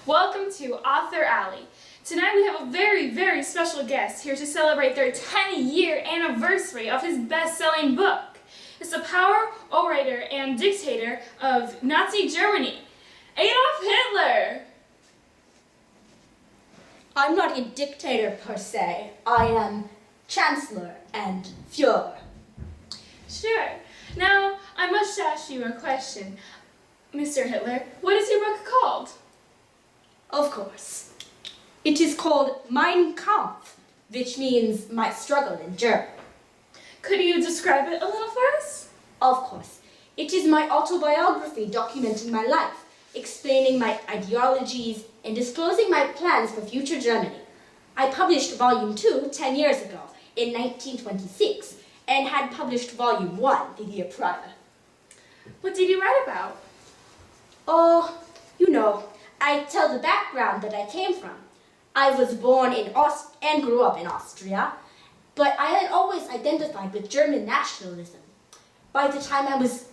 Welcome to Author Alley. Tonight we have a very, very special guest here to celebrate their 10-year anniversary of his best-selling book. It's the power, orator, and dictator of Nazi Germany, Adolf Hitler. I'm not a dictator per se. I am Chancellor and Führer. Sure. Now, I must ask you a question. Mr. Hitler, what is your book called? Of course. It is called Mein Kampf, which means my struggle in German. Could you describe it a little for us? Of course. It is my autobiography documenting my life, explaining my ideologies, and disclosing my plans for future Germany. I published Volume 2 10 years ago, in 1926, and had published Volume 1 the year prior. What did you write about? Oh, you know, I tell the background that I came from. I was born in and grew up in Austria, but I had always identified with German nationalism. By the time I was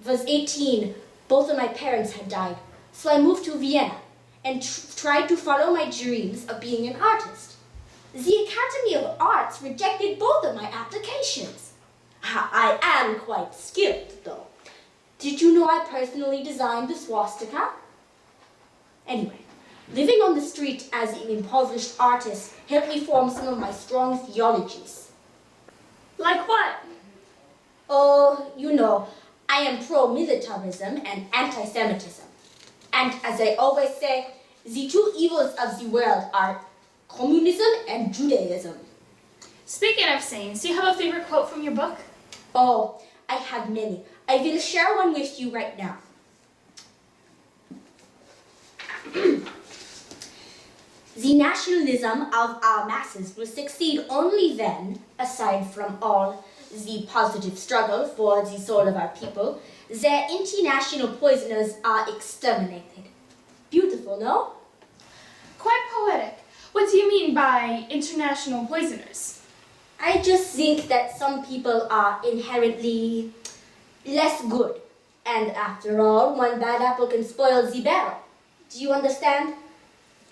18, both of my parents had died, so I moved to Vienna and tried to follow my dreams of being an artist. The Academy of Arts rejected both of my applications. I am quite skilled, though. Did you know I personally designed the swastika? Anyway, living on the street as an impoverished artist helped me form some of my strong theologies. Like what? Oh, you know, I am pro-militarism and anti-Semitism. And as I always say, the two evils of the world are communism and Judaism. Speaking of sayings, do you have a favorite quote from your book? Oh, I have many. I will share one with you right now. The nationalism of our masses will succeed only then, aside from all the positive struggle for the soul of our people, their international poisoners are exterminated. Beautiful, no? Quite poetic. What do you mean by international poisoners? I just think that some people are inherently less good. And after all, one bad apple can spoil the barrel. Do you understand?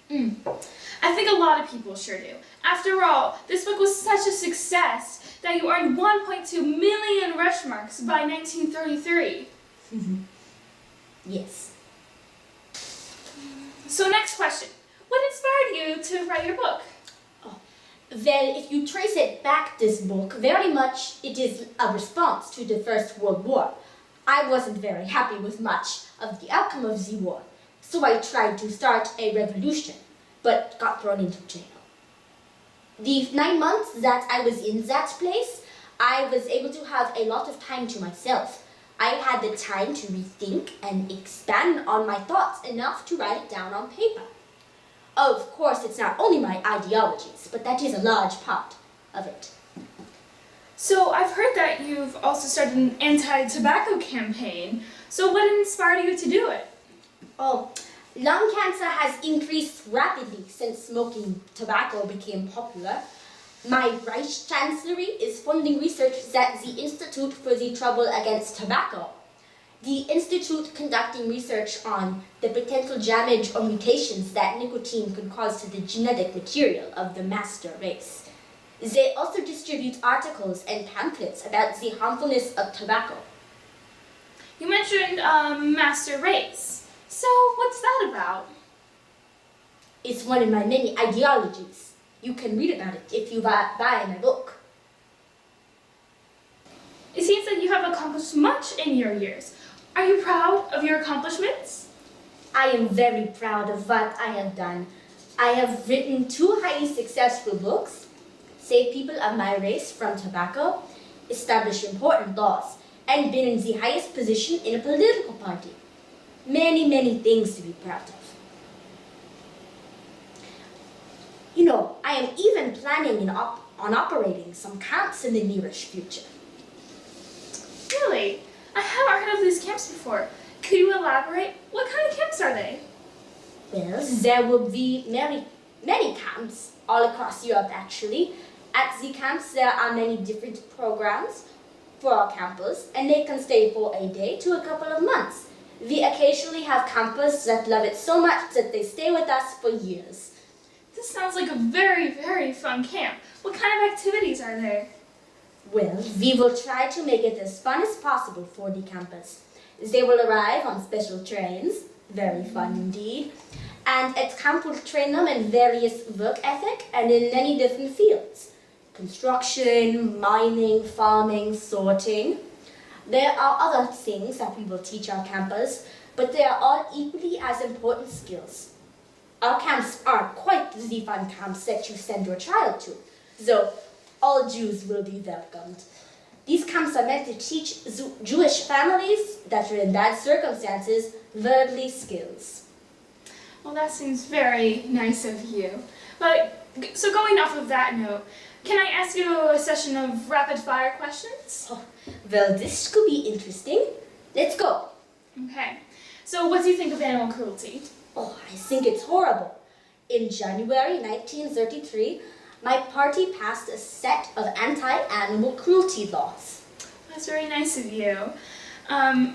I think a lot of people sure do. After all, this book was such a success that you earned 1.2 million rush marks by 1933. Yes. So next question. What inspired you to write your book? Well, if you trace it back, this book, very much it is a response to the First World War. I wasn't very happy with much of the outcome of the war, so I tried to start a revolution, but got thrown into jail. The 9 months that I was in that place, I was able to have a lot of time to myself. I had the time to rethink and expand on my thoughts enough to write it down on paper. Of course, it's not only my ideologies, but that is a large part of it. So I've heard that you've also started an anti-tobacco campaign. So what inspired you to do it? Oh, lung cancer has increased rapidly since smoking tobacco became popular. My Reichskanzlei is funding research at the Institute for the Trouble Against Tobacco. The institute conducting research on the potential damage or mutations that nicotine could cause to the genetic material of the master race. They also distribute articles and pamphlets about the harmfulness of tobacco. You mentioned master race. So what's that about? It's one of my many ideologies. You can read about it if you buy my book. It seems that you have accomplished much in your years. Are you proud of your accomplishments? I am very proud of what I have done. I have written 2 highly successful books, saved people of my race from tobacco, established important laws, and been in the highest position in a political party. Many, many things to be proud of. You know, I am even planning on operating some camps in the nearest future. Really? I haven't heard of these camps before. Could you elaborate? What kind of camps are they? Well, there will be many camps all across Europe, actually. At the camps, there are many different programs for our campus, and they can stay for a day to a couple of months. We occasionally have campers that love it so much that they stay with us for years. This sounds like a very, very fun camp. What kind of activities are there? Well, we will try to make it as fun as possible for the campers. They will arrive on special trains, very fun indeed, and at camp we'll train them in various work ethic and in many different fields. Construction, mining, farming, sorting. There are other things that we will teach our campers, but they are all equally as important skills. Our camps aren't quite the fun camps that you send your child to, though all Jews will be welcomed. These camps are meant to teach Jewish families that are in bad circumstances worldly skills. Well, that seems very nice of you. So going off of that note, can I ask you a session of rapid fire questions? Oh, well, this could be interesting. Let's go. Okay. So what do you think of animal cruelty? Oh, I think it's horrible. In January 1933, my party passed a set of anti-animal cruelty laws. That's very nice of you.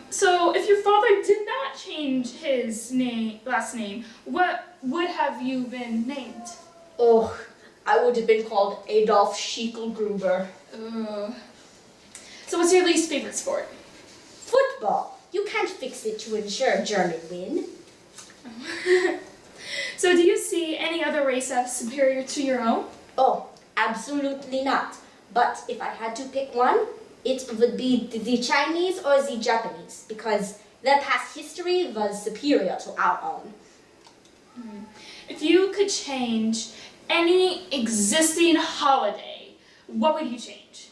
So if your father did not change his last name, what would have you been named? Oh, I would have been called Adolf Schicklgruber. Ugh. So what's your least favorite sport? Football. You can't fix it to ensure German win. So do you see any other race as superior to your own? Oh, absolutely not. But if I had to pick one, it would be the Chinese or the Japanese, because their past history was superior to our own. If you could change any existing holiday, what would you change?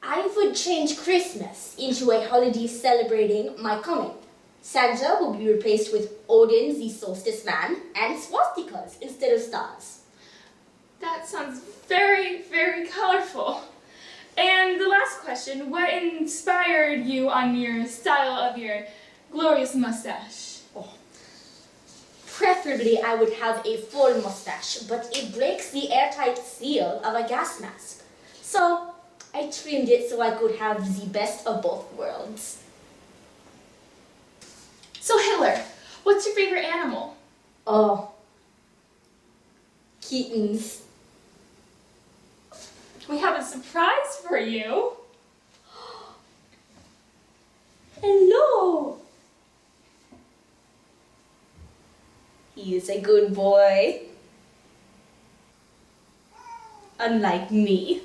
I would change Christmas into a holiday celebrating my coming. Santa will be replaced with Odin, the solstice man, and swastikas instead of stars. That sounds very, very colorful. And the last question, what inspired you on your style of your glorious mustache? Oh. Preferably, I would have a full mustache, but it breaks the airtight seal of a gas mask. So, I trimmed it so I could have the best of both worlds. So Hitler, what's your favorite animal? Oh, kittens. We have a surprise for you. Hello. He is a good boy. Unlike me.